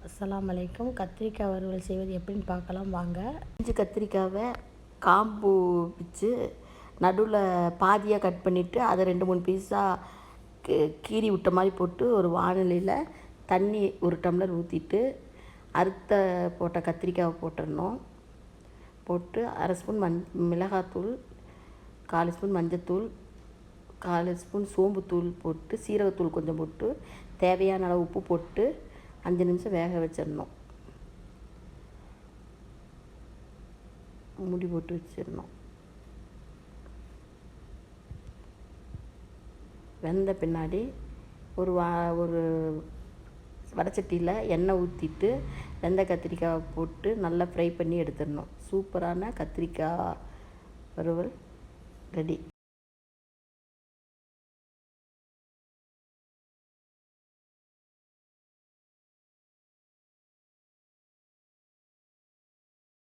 அஸ்ஸலாமு அலைக்கும். கத்திரிக்காய் வறுவல் செய்வது எப்படின்னு பார்க்கலாம் வாங்க. இஞ்சி கத்திரிக்காவை காம்பு பிச்சு நடுவில் பாதியாக கட் பண்ணிவிட்டு அதை 2-3 பீஸாக கீறி விட்ட மாதிரி போட்டு ஒரு வானிலையில் தண்ணி 1 டம்ளர் ஊற்றிட்டு அறுத்த போட்ட கத்திரிக்காவை போட்டுடணும். போட்டு 1/2 ஸ்பூன் மிளகாத்தூள், 1/4 ஸ்பூன் மஞ்சத்தூள், 1/4 ஸ்பூன் சோம்புத்தூள் போட்டு சீரகத்தூள் கொஞ்சம் போட்டு தேவையான அளவு உப்பு போட்டு 5 நிமிஷம் வேக வச்சிடணும். மூடி போட்டு வச்சிடணும். வெந்த பின்னாடி ஒரு வடச்சட்டியில் எண்ணெய் ஊற்றிட்டு வெந்த கத்திரிக்காய் போட்டு நல்லா ஃப்ரை பண்ணி எடுத்துடணும். சூப்பரான கத்திரிக்காய் வறுவல் ரெடி.